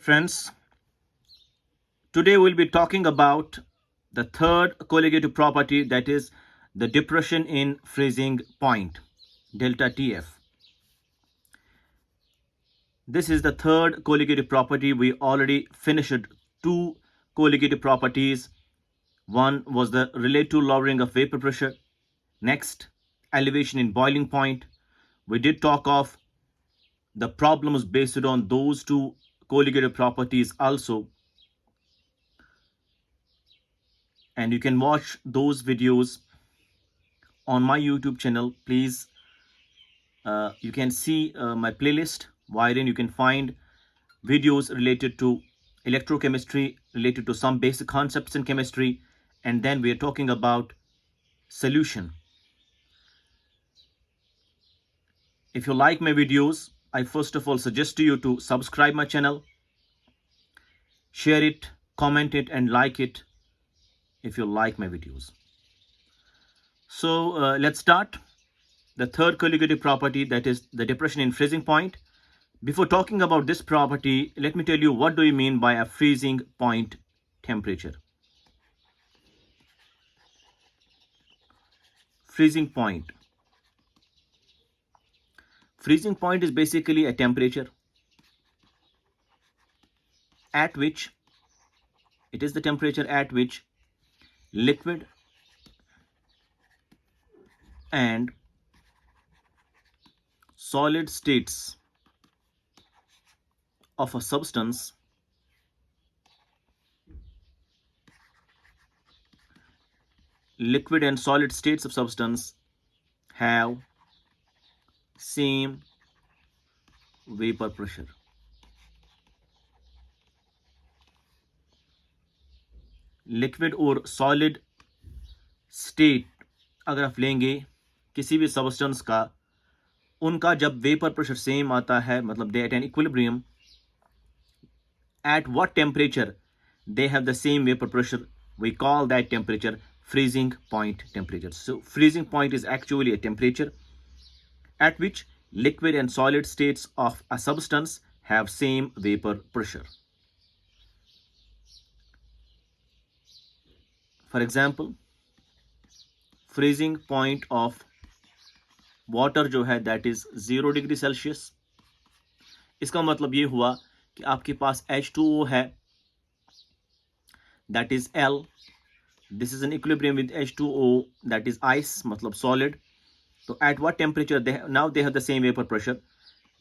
friends. Today we'll be talking about the third colligative property, that is the depression in freezing point, delta TF. This is the third colligative property. We already finished two colligative properties. One was the relative lowering of vapor pressure. Next, elevation in boiling point. We did talk of the problems based on those two colligative properties also, and you can watch those videos on my YouTube channel. Please, you can see my playlist wherein you can find videos related to electrochemistry, related to some basic concepts in chemistry, and then we are talking about solution. If you like my videos, I first of all suggest to you to subscribe my channel, share it, comment it, and like it if you like my videos. So let's start. The third colligative property, that is the depression in freezing point. Before talking about this property, let me tell you what do you mean by a freezing point temperature. Freezing point. Freezing point is basically a temperature at which, it is the temperature at which liquid and solid states of a substance liquid and solid states of substance have same vapor pressure. Liquid और solid state अगर आप लेंगे किसी भी substance का, उनका जब vapour pressure same आता है, मतलब they at an equilibrium, at what temperature they have the same vapor pressure, we call that temperature freezing point temperature. So freezing point is actually a temperature at which liquid and solid states of a substance have same vapor pressure. For example, freezing point of water जो है that is 0 degree Celsius. इसका मतलब ये हुआ कि आपके पास H2O है, that is L. This is an equilibrium with H2O, that is ice, मतलब solid. So at what temperature now they have the same vapor pressure.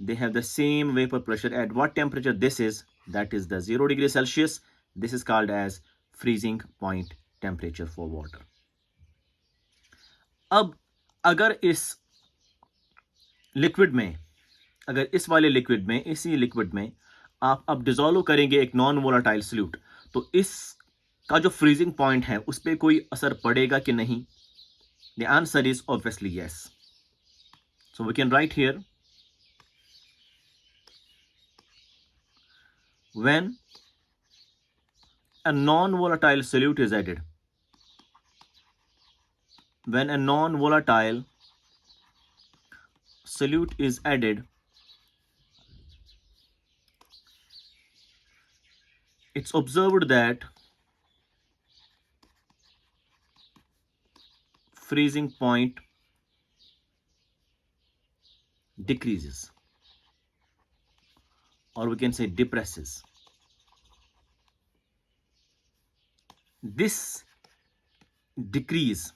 They have the same vapor pressure. At what temperature this is, that is the 0 degree Celsius. This is called as freezing point temperature for water. अब अगर इस liquid में, अगर इस वाले liquid में, इसी liquid में आप अब डिसॉल्व करेंगे एक नॉन वोलाटाइल सॉल्यूट, तो इसका जो फ्रीजिंग पॉइंट है उस पर कोई असर पड़ेगा कि नहीं? The answer is obviously yes. So we can write here, when a non-volatile solute is added, when a non-volatile solute is added, it's observed that freezing point decreases, or we can say depresses. This decrease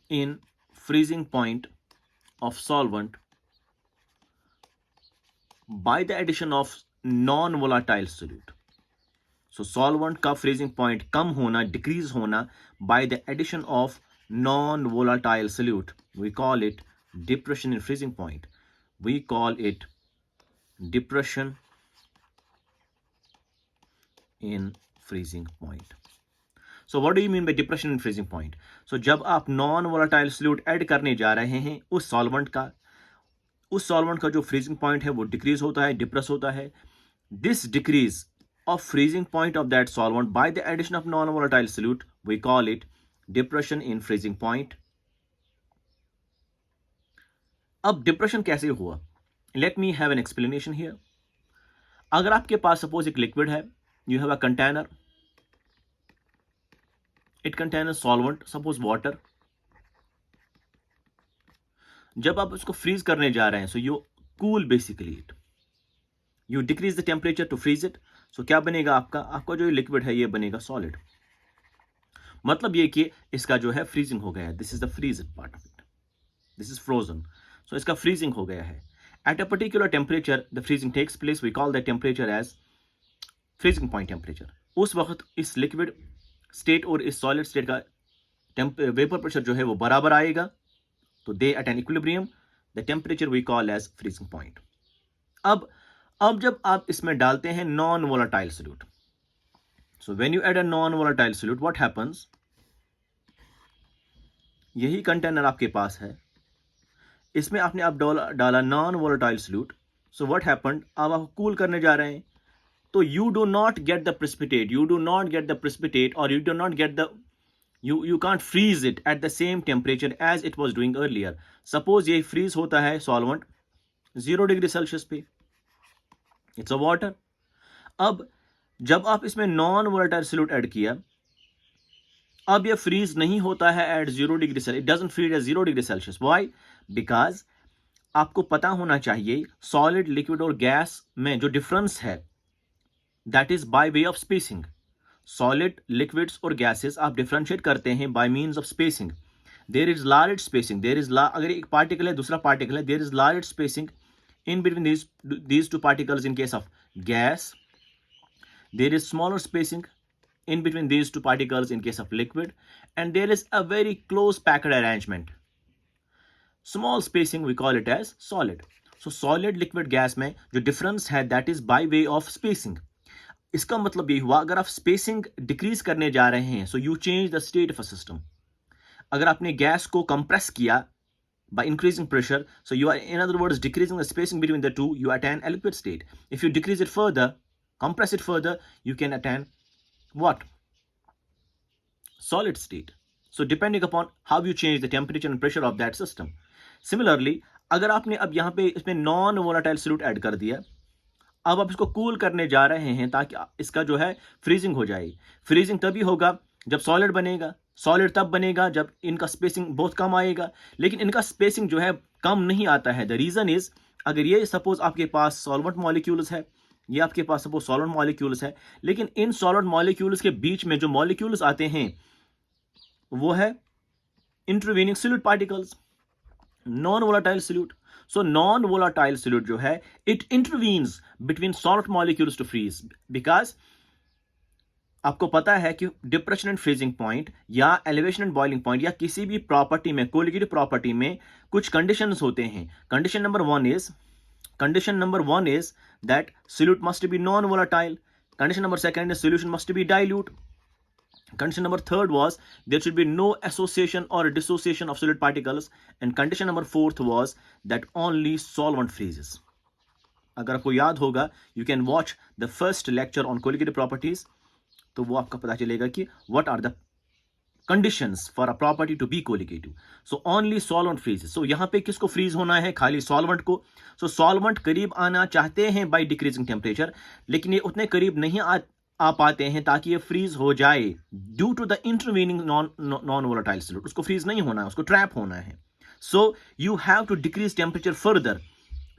in freezing point of solvent by the addition of non-volatile solute. So solvent का freezing point कम होना, decrease होना by the addition of non-volatile solute, we call it depression in freezing point. We call it depression in freezing point. So what do you mean by depression in freezing point? So जब आप non volatile solute add करने जा रहे हैं उस solvent का जो freezing point है वो डिक्रीज होता है, डिप्रेस होता है. This decrease of freezing point of that solvent by the addition of non volatile solute, we call it depression in freezing point. अब डिप्रेशन कैसे हुआ? Let me have an explanation here. अगर आपके पास सपोज एक liquid है, you have a container, it contains solvent, suppose water. जब आप उसको फ्रीज करने जा रहे हैं, so you cool basically it, you decrease the temperature to freeze it. So क्या बनेगा आपका जो लिक्विड है ये बनेगा सॉलिड। मतलब ये कि इसका जो है फ्रीजिंग हो गया है, this is the freeze part of it, this is frozen. So इसका फ्रीजिंग हो गया है। At a particular temperature the freezing takes place, we call the temperature as freezing point temperature. उस वक्त इस लिक्विड स्टेट और इस सॉलिड स्टेट का वेपर प्रेशर जो है वो बराबर आएगा, तो they at an equilibrium, the temperature we call as freezing point. अब जब आप इसमें डालते हैं non volatile solute, so when you add a non volatile solute what happens, यही कंटेनर आपके पास है, इसमें आपने आप डाला non volatile solute. So what happened, अब आप कूल करने जा रहे हैं, तो you do not get the precipitate, और you do not get the you can't freeze it at the same temperature as it was doing earlier. Suppose ये freeze होता है solvent 0 डिग्री सेल्सियस पे, इट्स अ वाटर। अब जब आप इसमें non volatile solute add किया, अब ये फ्रीज नहीं होता है at 0 degree Celsius, it doesn't freeze at 0 degree Celsius. Why? Because आपको पता होना चाहिए सॉलिड, लिक्विड और गैस में जो डिफरेंस है that is by way of spacing. Solid, liquids और गैसेस आप डिफरेंशिएट करते हैं by means of spacing. There is large spacing, अगर एक पार्टिकल है दूसरा पार्टिकल है, there is large spacing in between these two particles in case of gas. There is smaller spacing in between these two particles in case of liquid, and there is a very close packed arrangement. Small spacing we call it as solid. So solid, liquid, gas में जो difference है that is by way of spacing. इसका मतलब ये हुआ अगर आप spacing decrease करने जा रहे हैं, so you change the state of a system. अगर आपने गैस को कंप्रेस किया by increasing pressure, so you are, in other words, decreasing the spacing between the two, you attain a liquid state. If you decrease it further, compress it further, you can attain what? Solid state. So depending upon how you change the temperature and pressure of that system. Similarly, अगर आपने अब यहाँ पे इसमें non volatile solute add कर दिया, अब आप इसको कूल करने जा रहे हैं ताकि इसका जो है फ्रीजिंग हो जाए। फ्रीजिंग तभी होगा जब सॉलिड बनेगा, सॉलिड तब बनेगा जब इनका स्पेसिंग बहुत कम आएगा, लेकिन इनका स्पेसिंग जो है कम नहीं आता है। द रीजन इज, अगर ये सपोज आपके पास सॉल्वेंट मॉलिक्यूल्स है, ये आपके पास सपोज सॉलिड मॉलिक्यूल्स है, लेकिन इन सॉलिड मॉलिक्यूल्स के बीच में जो मॉलिक्यूल्स आते हैं वो है intervening solute particles, non volatile solute. So non volatile solute जो है it intervenes between salt molecules to freeze, because आपको पता है कि डिप्रेशन एंड फ्रीजिंग पॉइंट या एलिवेशन एंड बॉइलिंग पॉइंट या किसी भी प्रॉपर्टी में, कोलिगेटिव प्रॉपर्टी में कुछ कंडीशंस होते हैं। Condition number one is that solute must be non volatile. Condition number second is solution must be dilute. Condition number third was there should be no association or dissociation of solid particles, and condition number fourth was that only solvent freezes. अगर आपको याद होगा, you can watch the first lecture on colligative properties, तो वो आपका पता चलेगा कि what are the conditions for a property to be colligative. So only solvent freezes. So यहाँ पे किसको फ्रीज होना है? खाली सॉल्वेंट को। So solvent करीब आना चाहते हैं by decreasing temperature, लेकिन ये उतने करीब नहीं आ पाते हैं ताकि ये फ्रीज हो जाए due to the intervening non volatile solute. उसको फ्रीज नहीं होना है, उसको ट्रैप होना है। So you have to decrease temperature further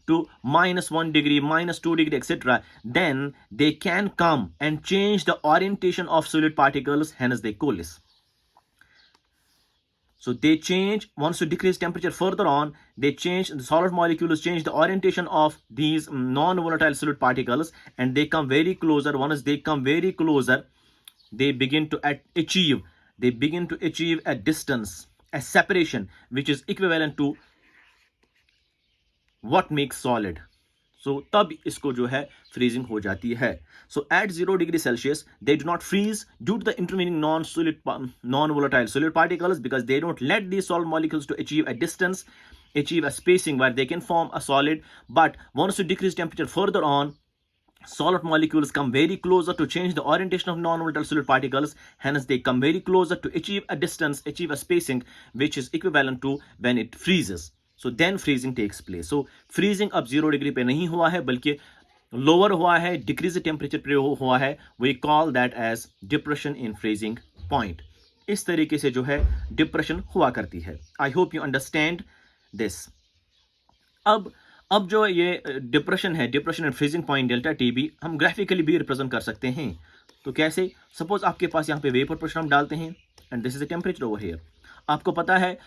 to -1 degree, -2 degree, etc. Then they can come and change the orientation of solid particles, hence they coalesce. So they change, once you decrease temperature further on, they change, the solid molecules change the orientation of these non-volatile solid particles, and they come very closer. Once they come very closer, they begin to achieve a distance, a separation, which is equivalent to what makes solid. So तब इसको जो है freezing हो जाती है. So at 0 degree Celsius they do not freeze due to the intervening non-volatile solid particles, because they don't let these solid molecules to achieve a distance, achieve a spacing where they can form a solid. But once you decrease temperature further on, solid molecules come very closer to change the orientation of non-volatile solid particles, hence they come very closer to achieve a distance, achieve a spacing which is equivalent to when it freezes. So then freezing takes place. So freezing अब 0 degree पे नहीं हुआ है, बल्कि lower हुआ है, decrease temperature हुआ है, we call that as depression in freezing point. इस तरीके से जो है डिप्रेशन हुआ करती है। I hope you understand this. अब जो ये डिप्रेशन है, depression and freezing point delta T B, हम ग्राफिकली भी रिप्रेजेंट कर सकते हैं। तो कैसे? सपोज आपके पास यहाँ पे वेपर प्रेशर हम डालते हैं and this is the temperature over here. आपको पता है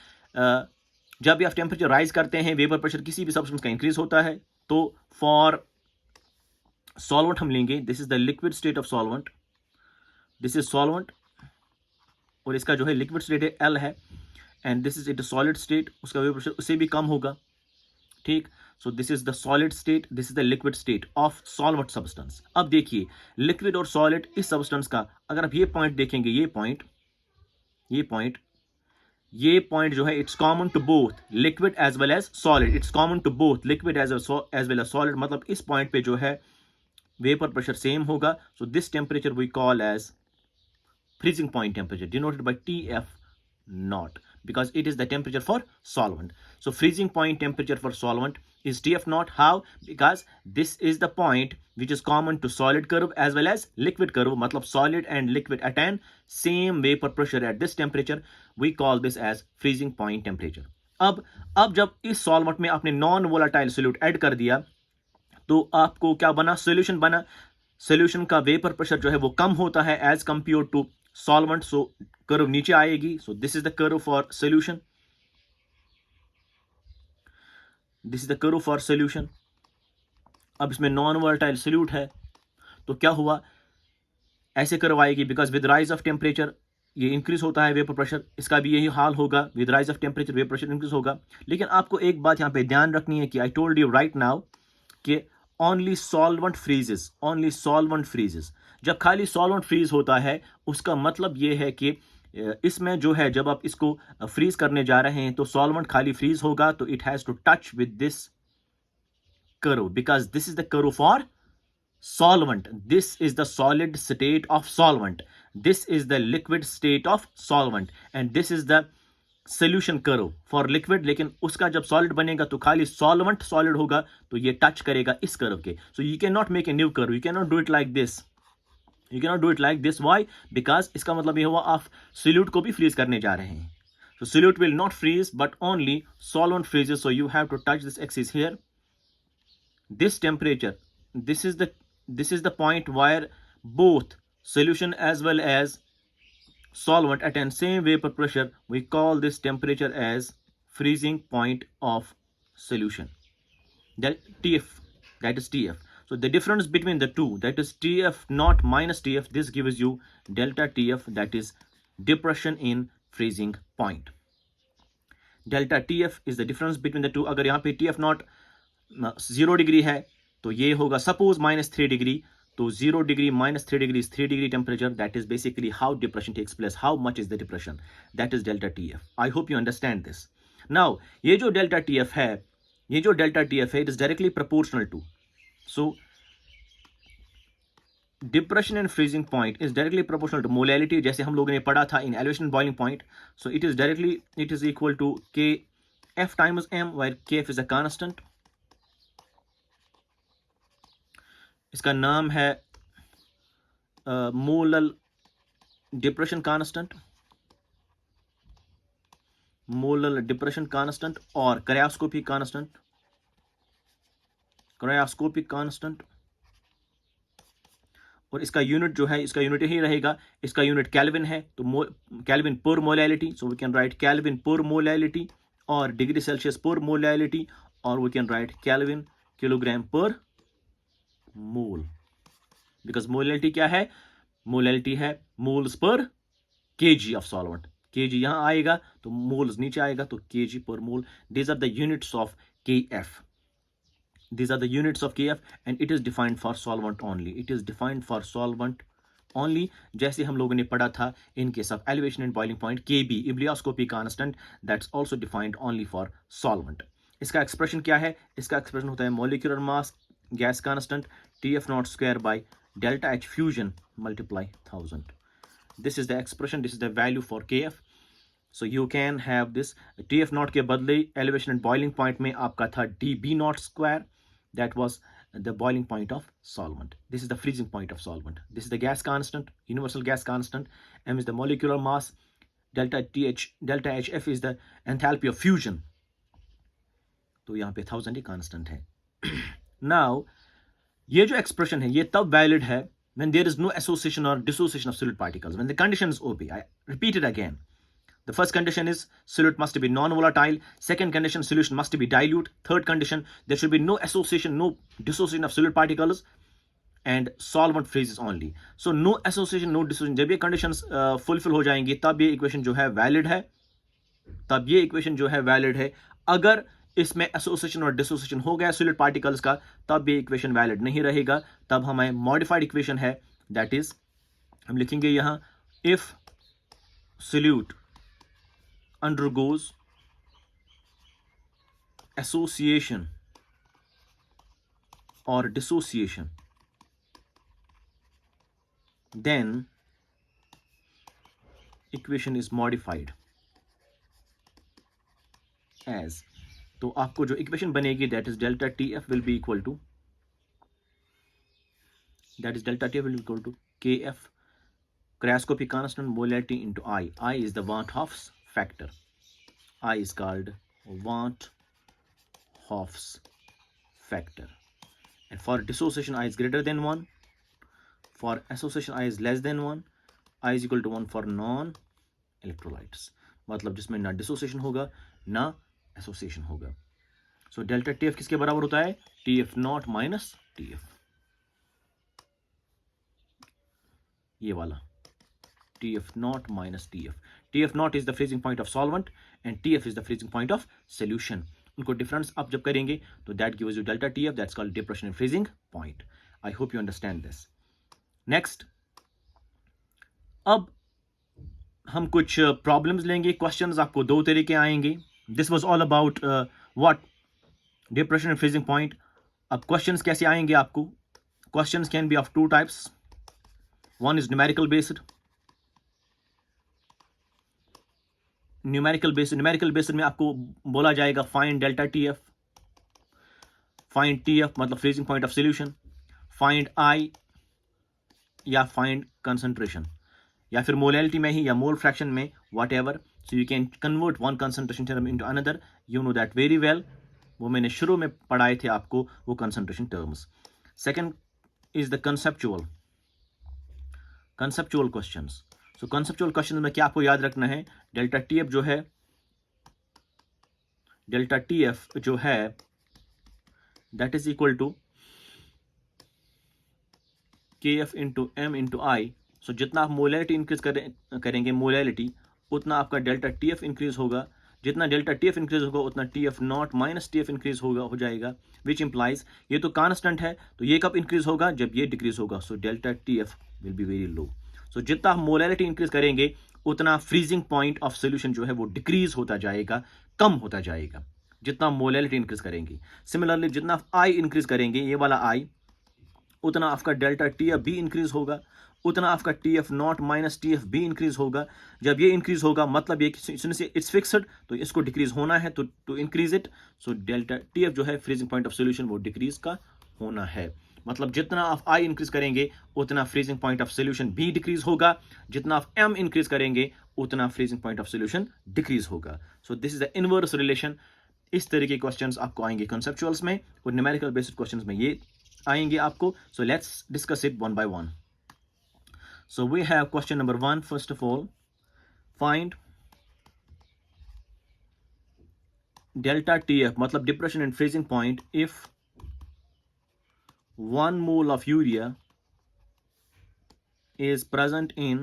जब भी आप टेम्परेचर राइज करते हैं, वेपर प्रेशर किसी भी सब्सटेंस का इंक्रीज होता है। तो फॉर सॉल्वेंट हम लेंगे, this is the liquid state of solvent, this is solvent, और इसका जो है लिक्विड स्टेट है एल है, and this is it solid state, उसका वेपर प्रेशर उससे भी कम होगा। ठीक, सो this is the solid state, this is the liquid state of solvent substance. अब देखिए लिक्विड और सॉलिड इस सब्सटेंस का, अगर आप ये पॉइंट देखेंगे, ये पॉइंट जो है it's common to both liquid as well as solid, it's common to both liquid as well as solid. मतलब इस पॉइंट पे जो है वेपर प्रेशर सेम होगा। So this temperature we call as freezing point temperature, denoted by TF naught, because it is the temperature for solvent. So freezing point temperature for solvent is TF naught. How? Because this is the point which is common to solid curve as well as liquid curve. मतलब solid and liquid attain same vapor pressure at this temperature. We call this as freezing point temperature. अब जब इस solvent में आपने non volatile solute add कर दिया, तो आपको क्या बना? सोल्यूशन बना। सोल्यूशन का वेपर प्रेशर जो है वो कम होता है as compare to solvent, so curve नीचे आएगी। So this is the curve for solution, this is the curve for solution. अब इसमें नॉन वोलेटाइल सोल्यूट है, तो क्या हुआ? ऐसे कर्व आएगी, because with rise of temperature ये इंक्रीज होता है वेपर प्रेशर, इसका भी यही हाल होगा, with rise of temperature vapour pressure increase होगा। लेकिन आपको एक बात यहाँ पे ध्यान रखनी है कि I told you right now कि only solvent freezes, only solvent freezes. जब खाली सॉल्वेंट फ्रीज होता है, उसका मतलब ये है कि इसमें जो है जब आप इसको फ्रीज करने जा रहे हैं तो सॉल्वेंट खाली फ्रीज होगा, तो it has to touch with this curve, because this is the curve for solvent. This is the solid state of solvent, this is the liquid state of solvent, and this is the solution curve for liquid. लेकिन उसका जब solid बनेगा तो खाली solvent solid होगा, तो ये touch करेगा इस कर्व के। so you cannot make a new curve, you cannot do it like this, you cannot do it like this. why? because इसका मतलब ये हुआ आप solute को भी freeze करने जा रहे हैं। so solute will not freeze but only solvent freezes, so you have to touch this axis here, this temperature, this is the point where both solution as well as solvent attain same vapor pressure. We call this temperature as freezing point of solution, that TF, that is TF. So the difference between the two, that is TF naught minus TF, this gives you delta TF, that is depression in freezing point. Delta TF is the difference between the two. अगर यहाँ पे TF naught 0 degree है तो ये होगा suppose -3 degree, तो 0 degree -3 degree is 3 degree temperature. That is basically how depression takes place, how much is the depression, that is delta TF. I hope you understand this. Now ये जो delta TF है, ये जो delta TF है, it is directly proportional to, so depression and freezing point is directly proportional to molality, जैसे हम लोगों ने पढ़ा था in elevation boiling point. So it is directly, it is equal to KF times M, where KF is a constant. इसका नाम है molal depression constant, molal depression constant और क्रायोस्कोपिक कांस्टेंट, क्रायोस्कोपिक कांस्टेंट। और इसका यूनिट जो है, इसका unit ही रहेगा, इसका यूनिट केल्विन है, तो kelvin per molality, so we can write kelvin per molality, और डिग्री सेल्सियस पर मोलैलिटी, और we can write kelvin kilogram per mole, because molality क्या है? मोलैलिटी है moles per kg of solvent. kg यहां आएगा तो मोल्स नीचे आएगा, तो kg पर mole. These are the units of KF, these are the units of KF, and it is defined for solvent only, it is defined for solvent only, जैसे हम लोगों ने पढ़ा था in case of elevation and boiling point KB, Iblioscopy constant, that's also defined only for solvent. इसका expression क्या है? इसका एक्सप्रेशन होता है molecular mass gas constant TF not square by delta H fusion multiply 1000. This is the expression, this is the value for KF. So you can have this TF not के बदले elevation and boiling point में आपका था DB not square, that was the boiling point of solvent. This is the freezing point of solvent. This is the gas constant, universal gas constant. M is the molecular mass. Delta HF is the enthalpy of fusion. तो यहाँ पे 1000 ही constant है. Now ये जो expression है ये तब valid है when there is no association or dissociation of solute particles, when the condition is OP. I repeat it again. The first condition is solute must be non-volatile. Second condition, solution must be dilute. Third condition, there should be no association, no dissociation of solute particles, and solvent freezes only. So no association, no dissociation. जब ये conditions fulfill हो जाएंगी तब ये equation जो है valid है. तब ये equation जो है valid है. अगर इसमें association और dissociation हो गया solute particles का तब ये equation valid नहीं रहेगा. तब हमें modified equation है, that is हम लिखेंगे यहाँ if solute undergoes association or dissociation, then equation is modified as, तो आपको जो equation बनेगी that is delta TF will be equal to, that is delta TF will be equal to KF Kraskopy constant molality into I. I is the Van Hoff's factor. I is called Van Hoff's factor. And for dissociation, I is greater than 1. For association, I is less than 1. I is equal to 1 for non-electrolytes. मतलब जिसमें ना dissociation होगा ना association होगा. So delta TF किसके बराबर होता है? TF naught minus TF. ये वाला. TF naught minus TF. TF naught is the freezing point of solvent and TF is the freezing point of solution. उनको difference आप जब करेंगे तो that gives you delta TF, that's called depression and freezing point. I hope you understand this. Next, अब हम कुछ problems लेंगे. Questions आपको दो तरीके आएंगे. This was all about what? Depression and freezing point. अब questions कैसे आएंगे आपको? Questions can be of two types. One is numerical based. Numerical based में आपको बोला जाएगा find delta TF, find TF मतलब freezing point of solution, find I या फाइंड कंसंट्रेशन, या फिर मोलैलिटी में ही या मोल फ्रैक्शन में, whatever. So you can convert one concentration term into another. You know that very well. वो मैंने शुरू में पढ़ाए थे आपको वो concentration terms. Second is the conceptual questions. So conceptual question में क्या आपको याद रखना है? डेल्टा टीएफ जो है that is equal to KF into M into I. So जितना आप मोलैलिटी इंक्रीज करेंगे मोलैलिटी, उतना आपका डेल्टा TF इंक्रीज होगा. जितना डेल्टा TF इंक्रीज होगा उतना TF not minus TF increase हो जाएगा, विच इंप्लाइज ये तो कांस्टेंट है, तो ये कब इंक्रीज होगा? जब ये डिक्रीज होगा. So delta TF will be very low. So जितना आप मोलैलिटी इंक्रीज करेंगे उतना फ्रीजिंग पॉइंट ऑफ सोल्यूशन जो है वो डिक्रीज होता जाएगा, कम होता जाएगा जितना मोलैलिटी इंक्रीज करेंगे. सिमिलरली जितना आप आई इंक्रीज करेंगे, ये वाला आई, उतना आपका डेल्टा TF भी इंक्रीज होगा, उतना आपका TF नॉट माइनस TF भी इंक्रीज होगा. जब ये इंक्रीज होगा मतलब ये इट्स फिक्स्ड, तो इसको डिक्रीज होना है तो increase it. So delta TF जो है फ्रीजिंग पॉइंट ऑफ सोल्यूशन वो डिक्रीज का होना है. मतलब जितना आप आई इंक्रीज करेंगे उतना फ्रीजिंग पॉइंट ऑफ सोल्यूशन भी डिक्रीज होगा. जितना आप M इंक्रीज करेंगे उतना freezing point of solution decrease होगा. So this is the inverse relation. इस तरह के क्वेश्चंस आपको आएंगे कंसेप्चुअल्स में, और न्यूमेरिकल बेस्ड क्वेश्चंस में ये आएंगे आपको. So let's discuss it one by one. So we have question number 1. First of all, find delta TF मतलब depression and freezing point if 1 mole of urea is present in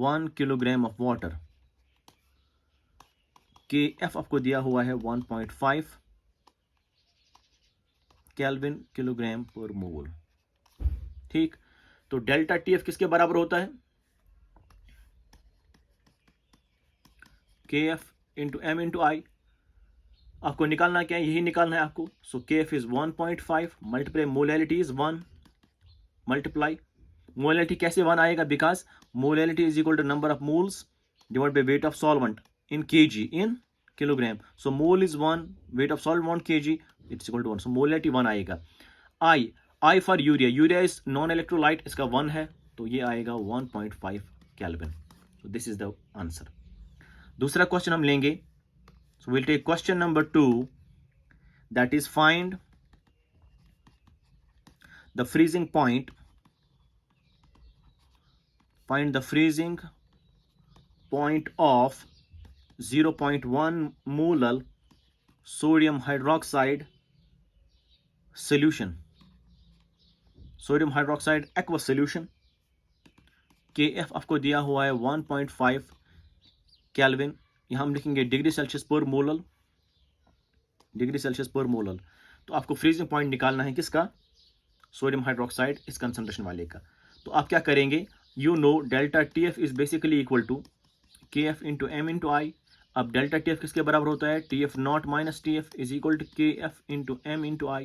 1 kilogram of water. KF आपको दिया हुआ है 1.5 kelvin kilogram per मोल. ठीक, तो delta TF किसके बराबर होता है? KF into M into I. आपको निकालना क्या है? यही निकालना है आपको. So KF is 1.5 multiply molality is 1 multiply. Molality कैसे 1 आएगा? Because molality is equal to number of moles divide by weight of solvent in kg in kilogram. So mole is 1, weight of solvent 1 kg, it's equal to 1, so molarity 1 आएगा। I for urea, urea is non electrolyte, इसका 1 है तो ये आएगा 1.5 kelvin. So this is the answer. दूसरा question हम लेंगे, so will take question number 2, that is find the freezing point, find the freezing point of 0.1 molar sodium hydroxide solution, sodium hydroxide aqueous solution। KF आपको दिया हुआ है 1.5 kelvin, यहां हम लिखेंगे डिग्री सेल्सियस पर मोलर, डिग्री सेल्सियस पर molar. तो आपको फ्रीजिंग पॉइंट निकालना है किसका, सोडियम हाइड्रोक्साइड इस कंसंट्रेशन वाले का। तो आप क्या करेंगे, you know delta TF is basically equal to KF into M into I। अब डेल्टा TF किसके बराबर होता है, TF not minus TF is equal to KF into M into I।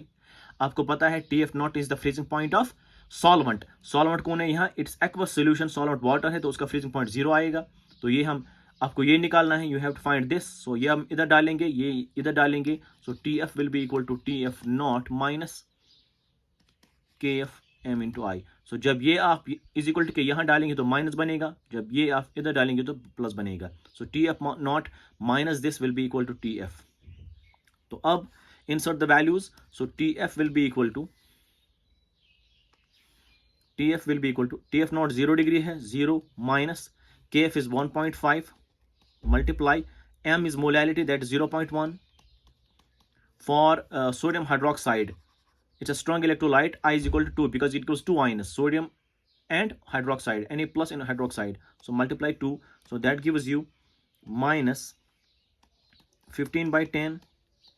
आपको पता है TF not is the freezing point of solvent, solvent कौन है यहाँ, it's aqueous solution, solvent water है तो उसका फ्रीजिंग पॉइंट 0 आएगा। तो ये हम आपको ये निकालना है, you have to find this. So ये हम इधर डालेंगे, ये इधर डालेंगे, so TF will be equal to TF not minus KF M into I। सो जब ये आप इज इक्वल टू के यहाँ डालेंगे तो माइनस बनेगा, जब ये आप इधर डालेंगे तो प्लस बनेगा। So TF not minus this will be equal to TF। तो अब insert the values, so TF will be equal to TF not 0 degree है, 0 minus KF is 1.5 multiply M is molality, that is 0.1 for sodium hydroxide, it's a strong electrolyte, I is equal to 2 because it goes 2 ions, sodium and hydroxide, Na plus in hydroxide, so multiply 2, so that gives you minus 15 by 10,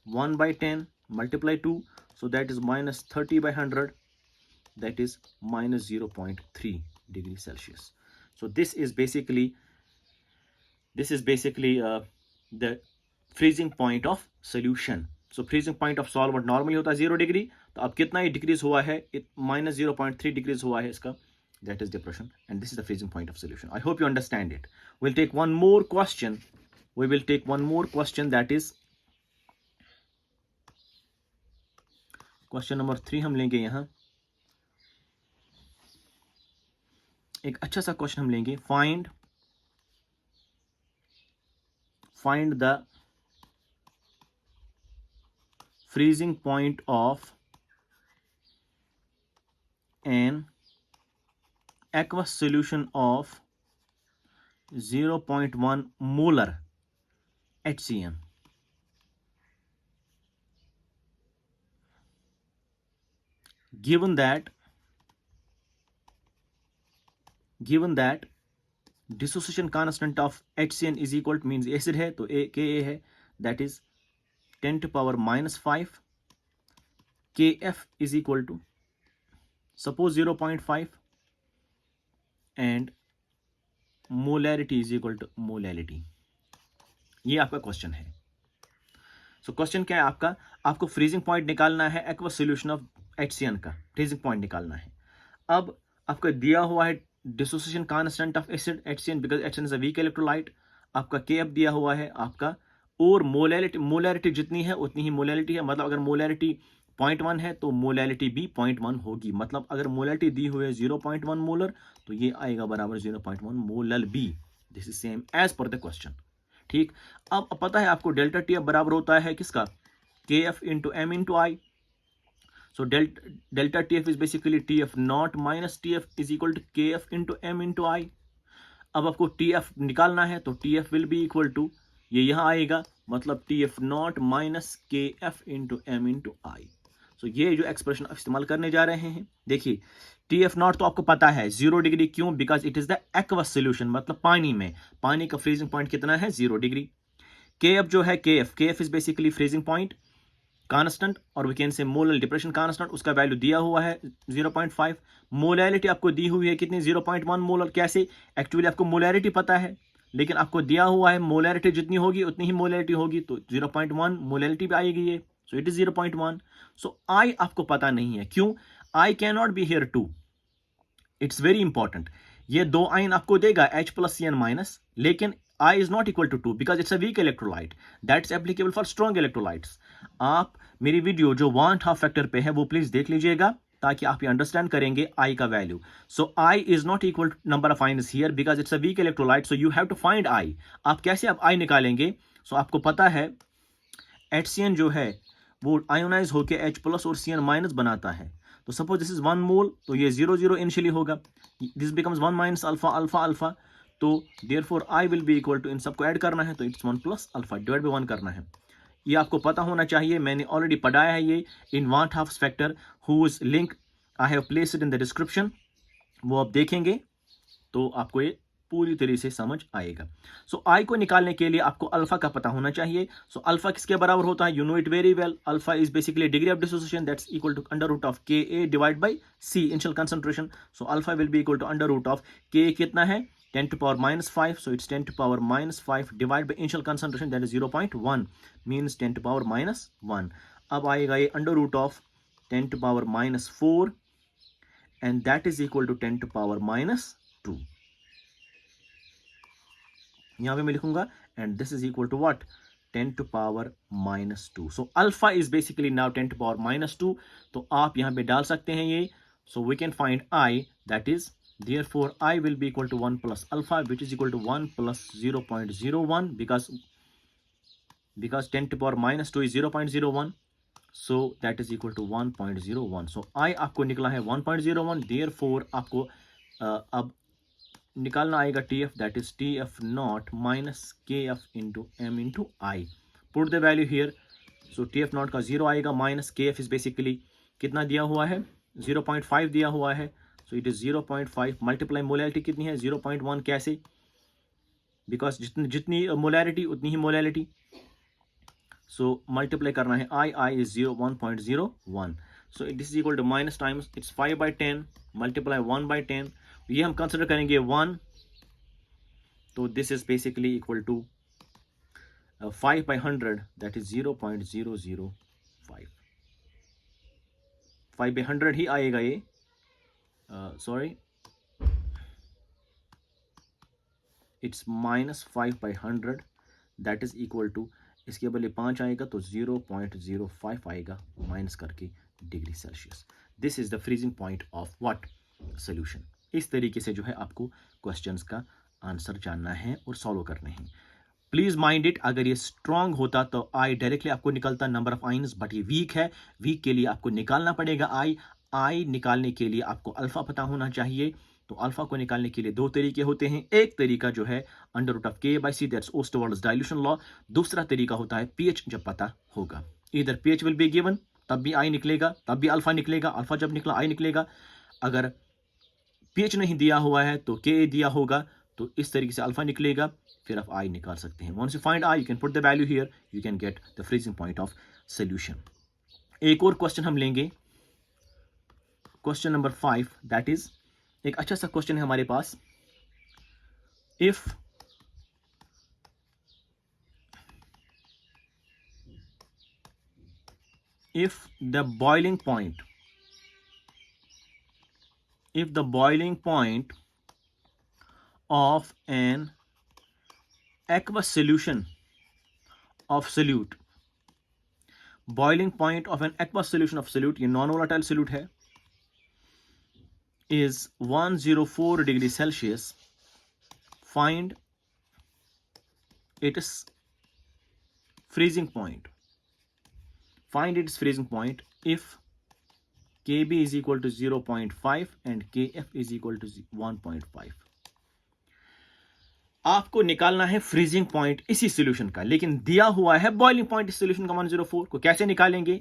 1 by 10 multiply 2, so that is minus 30 by 100, that is minus 0.3 degree Celsius. So this is basically the freezing point of solution. So freezing point of solvent normally होता है 0 degree, तो अब कितना ही decrease हुआ है, minus 0.3 decrease हुआ है इसका, that is depression, and this is the freezing point of solution. I hope you understand it. We'll take one more question. We will take one more question, that is question number 3 हम लेंगे। यहां एक अच्छा सा question हम लेंगे, find the freezing point of an aqueous solution of 0.1 molar HCN। given that dissociation constant of HCN is equal to, means acid है तो Ka है, that is 10 to power minus 5, KF is equal to suppose 0.5 and molarity is equal to molality। ये आपका question है। So question क्या है आपका, आपको फ्रीजिंग पॉइंट निकालना है एक्वस सॉल्यूशन ऑफ HCN का, फ्रीजिंग पॉइंट निकालना है। अब आपको दिया हुआ है dissociation constant of acid HCN because HCN is a weak electrolyte, आपका KF दिया हुआ है आपका, और मोलैरिटी जितनी है उतनी ही मोलैरिटी है, मतलब अगर मोलैरिटी 0.1 है तो मोलैरिटी भी 0.1 होगी, मतलब अगर मोलैरिटी दी हुई है 0.1 मोलर तो ये आएगा बराबर 0.1 molal B. This is same as per the question. ठीक, अब पता है आपको डेल्टा TF बराबर होता है किसका, KF into M into I। So delta TF is basically TF not minus TF is equal to KF into M into I। अब आपको TF निकालना है तो TF will be equal to, ये यहां आएगा, मतलब TF not minus KF into M into I। So ये जो एक्सप्रेशन इस्तेमाल करने जा रहे हैं, देखिए TF नॉट तो आपको पता है 0 डिग्री, क्यों, because it is the aqueous solution, मतलब पानी में, पानी का फ्रीजिंग पॉइंट कितना है 0 डिग्री। KF जो है KF is basically freezing point constant, और we can say molar depression constant, उसका वैल्यू दिया हुआ है 0.5। मोलैरिटी आपको दी हुई है कितनी, 0.1 मोलर। कैसे, एक्चुअली आपको मोलैरिटी पता है लेकिन आपको दिया हुआ है मोलैरिटी जितनी होगी उतनी ही मोलैरिटी होगी, तो 0.1 मोलैरिटी भी आएगी ये, so it is 0.1। So I आपको पता नहीं है, क्यों, I can not be here two, it's very important. ये 2 आयन आपको देगा H+Cn-, लेकिन I is not equal to 2 because it's a weak electrolyte. That's applicable for strong electrolytes. आप मेरी वीडियो जो 1/2 फैक्टर पे है वो प्लीज देख लीजिएगा ताकि आप ये अंडरस्टैंड करेंगे I का value. So I is not equal to number of ions here because it's a weak electrolyte. So you have to find I. आप कैसे आप I निकालेंगे? So आपको पता है HCN जो है वो आयोनाइज होकर H प्लस और Cn माइनस बनाता है. तो सपोज दिस इज 1 मोल, तो ये 0 0 इनिशियली होगा. This becomes 1 minus alpha alpha alpha. तो therefore I will be equal to, इन सबको ऐड करना है तो it's 1 plus alpha divide by 1 करना है. ये आपको पता होना चाहिए, मैंने ऑलरेडी पढ़ाया है ये in 1/2 factor whose link I have placed in the description. वो आप देखेंगे तो आपको ये पूरी तरह से समझ आएगा. सो आई को निकालने के लिए आपको अल्फा का पता होना चाहिए. सो अल्फा किसके बराबर होता है? You know it very well. Alpha is basically degree of dissociation that's equal to under root of K A divide by C initial concentration. So alpha will be equal to under root of K कितना है 10 to power minus 5. So it's 10 to power minus 5 divided by initial concentration that is 0.1 means 10 to power minus 1. अब आएगा ये under root of 10 to power minus 4 and that is equal to 10 to power minus 2. यहाँ पे मैं लिखूंगा and this is equal to what? 10 to power minus 2. So alpha is basically now 10 to power minus 2. तो आप यहाँ पे डाल सकते हैं ये. So we can find I, that is therefore I will be equal to 1 plus alpha which is equal to 1 plus 0.01 because 10 to power minus 2 is 0.01. So that is equal to 1.01. So I आपको निकला है 1.01. therefore आपको अब निकालना आएगा TF, that is TF naught minus KF into M into I. Put the value here. So TF naught का 0 आएगा minus KF is basically कितना दिया हुआ है 0.5 दिया हुआ है. So it is 0.5 multiply molarity कितनी है 0.1. कैसे? बिकॉज जितनी मोलैरिटी उतनी ही मोलैरिटी. सो मल्टीप्लाई करना है I is 1.01. So it is equal to minus times it's 5/10 multiply 1/10. ये हम कंसिडर करेंगे 1. तो this is basically equal to 5/100 that is 0.005. 5/100 ही आएगा ये. Sorry, it's minus 5/100 that is equal to, इसके बदले 5 आएगा तो 0.05 आएगा माइनस करके degree Celsius. This is the freezing point of what solution. इस तरीके से जो है आपको क्वेश्चंस का आंसर जानना है और सॉल्व करने हैं. प्लीज माइंड इट, अगर ये स्ट्रांग होता तो आई डायरेक्टली आपको निकलता नंबर ऑफ आइंस, बट ये वीक है. वीक के लिए आपको निकालना पड़ेगा आई निकालने के लिए आपको अल्फा पता होना चाहिए. तो अल्फा को निकालने के लिए 2 तरीके होते हैं. एक तरीका जो है under root of K C that's Ostwald's dilution law. दूसरा तरीका होता है पीएच जब पता होगा. इधर पीएच विल बी गिवन तब भी आई निकलेगा, तब भी अल्फा निकलेगा. अल्फा जब निकला आई निकलेगा. अगर पीएच नहीं दिया हुआ है तो के दिया होगा तो इस तरीके से अल्फा निकलेगा, फिर आप आई निकाल सकते हैं. Once you find I you can put the value here, you can get the freezing point of solution. एक और क्वेश्चन हम लेंगे, क्वेश्चन नंबर 5. दैट इज एक अच्छा सा क्वेश्चन है हमारे पास. If the boiling point of an aqueous solution of solute, boiling point of an aqueous solution of solute, ये नॉन वोलेटाइल solute है, is 104 degree Celsius. Find its freezing point. Find its freezing point if Kb is equal to 0.5 and Kf is equal to 1.5. आपको निकालना है freezing point इसी solution का, लेकिन दिया हुआ है बॉइलिंग पॉइंट इस सॉल्यूशन का 104 को. कैसे निकालेंगे?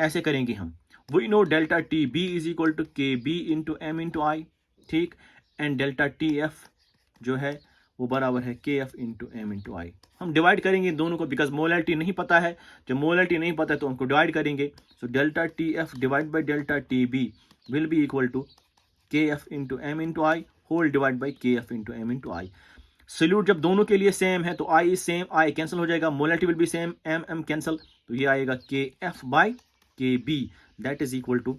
ऐसे करेंगे हम. We know delta T B is equal to K B into M into I, ठीक. एंड डेल्टा टी एफ जो है वो बराबर है के एफ इंटू एम इंटू आई. हम डिवाइड करेंगे दोनों को बिकॉज मोलैरिटी नहीं पता है. जब मोलैरिटी नहीं पता है तो हमको डिवाइड करेंगे. So delta T F divide by delta T B will be equal to K F into M into I whole divide by K F into M into I. Solute जब दोनों के लिए सेम है तो I is same, I cancel हो जाएगा, molarity will be same, M M cancel, तो ये आएगा K F by K B that is equal to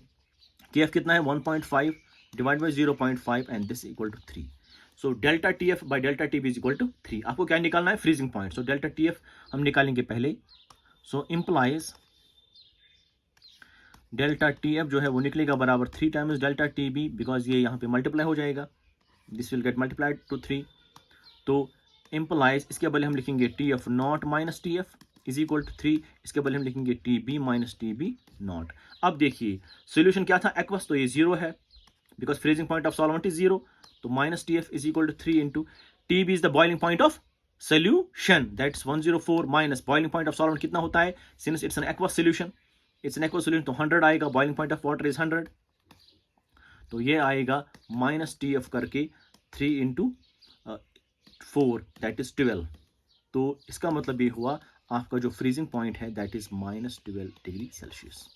K F कितना है 1.5 divide by 0.5 and this equal to 3. So delta T F by delta T B is equal to 3। आपको क्या निकालना है? Freezing point. So delta T F हम निकालेंगे पहले। So implies delta T F जो है वो निकलेगा बराबर 3 times delta T B, because ये यहाँ पे मल्टीप्लाई हो जाएगा, this will get multiplied to 3। तो इम्प्लाइज इसके बदले हम लिखेंगे T F not minus T F is equal to 3, इसके बदले हम लिखेंगे T B minus T B not. अब देखिए सोल्यूशन क्या था? एक्वस, तो ये 0 है because freezing point of solvent is 0, तो minus T F is equal to 3 into T B is the boiling point of solution, that's 104 minus boiling point of solvent कितना होता है? Since it's an aqueous solution, it's an aqueous solution, तो 100 आएगा, boiling point of water is 100, तो ये आएगा minus T F करके 3 into 4 that is 12। तो इसका मतलब ये हुआ आपका जो फ्रीजिंग पॉइंट है that is minus 12 degree Celsius.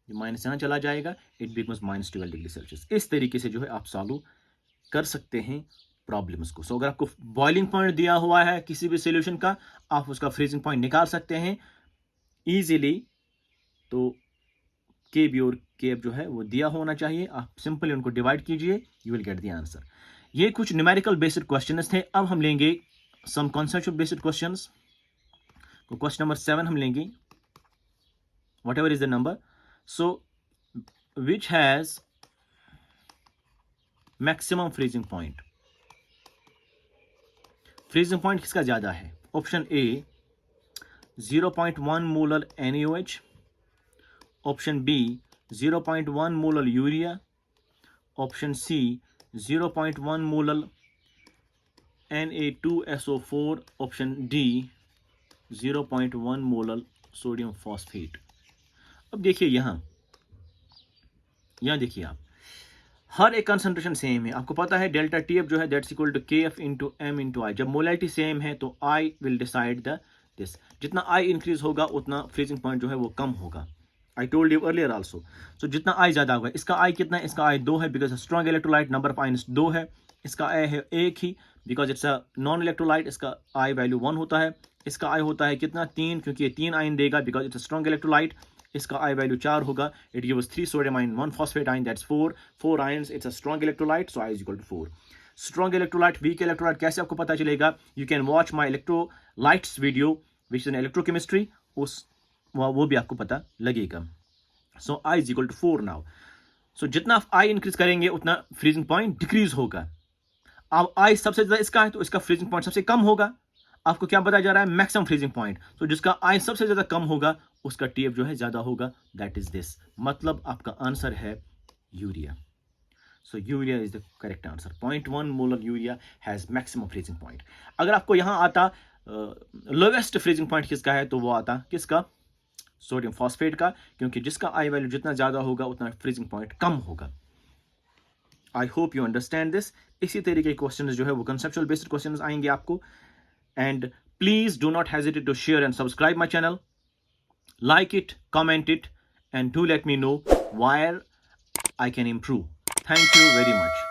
ये माइनस यहाँ चला जाएगा, it becomes minus 12 degree Celsius. इस तरीके से जो है आप सॉल्व कर सकते हैं प्रॉब्लम्स को। सो अगर आपको बॉइलिंग पॉइंट दिया हुआ है किसी भी सोल्यूशन का, आप उसका फ्रीजिंग पॉइंट निकाल सकते हैं इजीली। तो के बी और के एफ जो है वो दिया होना चाहिए, आप सिंपली उनको डिवाइड कीजिए, you will get the answer. ये कुछ न्यूमेरिकल बेस्ड क्वेश्चंस थे। अब हम लेंगे सम कॉन्सेप्चुअल बेस्ड क्वेश्चंस। तो क्वेश्चन नंबर 7 हम लेंगे, whatever is the number. So which has maximum freezing point? Freezing point किसका ज्यादा है? Option A 0.1 molar NaOH, option B 0.1 molar urea, option C 0.1 molar Na2SO4, option D 0.1 molar sodium phosphate. अब देखिए यहाँ देखिए आप, हर एक कंसंट्रेशन सेम है। आपको पता है डेल्टा टी एफ जो है that's equal to K F into M into आई। जब मोलैरिटी सेम है तो I will decide the this. जितना आई इंक्रीज होगा उतना फ्रीजिंग पॉइंट जो है वो कम होगा। I told you earlier also. So जितना आई ज्यादा होगा, इसका आई कितना है? इसका आई 2 है because strong electrolyte, number of ions 2 है। इसका आई है 1 ही because it's a non electrolyte, इसका आई वैल्यू 1 होता है। इसका आई होता है कितना? 3, क्योंकि ये 3 आयन देगा because it's a strong electrolyte. इसका आई वैल्यू 4 होगा, it gives 3 sodium ion 1 phosphate ion, that's 4 ions, it's a strong electrolyte, so I is equal to 4। Strong electrolyte, weak electrolyte कैसे आपको पता चलेगा? You can watch my electrolytes video which is an electrochemistry, उस वो भी आपको पता लगेगा। सो I is equal to 4 now. So जितना आप आई इंक्रीज करेंगे उतना फ्रीजिंग पॉइंट डिक्रीज होगा। अब आई सबसे ज्यादा इसका है तो इसका फ्रीजिंग पॉइंट सबसे कम होगा। आपको क्या बताया जा रहा है? Maximum freezing point. तो जिसका आई सबसे ज्यादा कम होगा उसका टीएफ जो है ज्यादा होगा, दैट इज दिस। मतलब आपका आंसर है urea. So urea is the correct answer. 0.1 molar urea has maximum freezing point. अगर आपको यहां आता लोवेस्ट फ्रीजिंग पॉइंट किसका है, तो वो आता किसका? सोडियम फॉस्फेट का, क्योंकि जिसका आई वैल्यू जितना ज्यादा होगा उतना फ्रीजिंग पॉइंट कम होगा। आई होप यू अंडरस्टैंड दिस। इसी तरीके के क्वेश्चन जो है वो कंसेप्चुअल बेस्ड क्वेश्चन आएंगे आपको। And please do not hesitate to share and subscribe my channel, like it, comment it, and do let me know where I can improve. Thank you very much.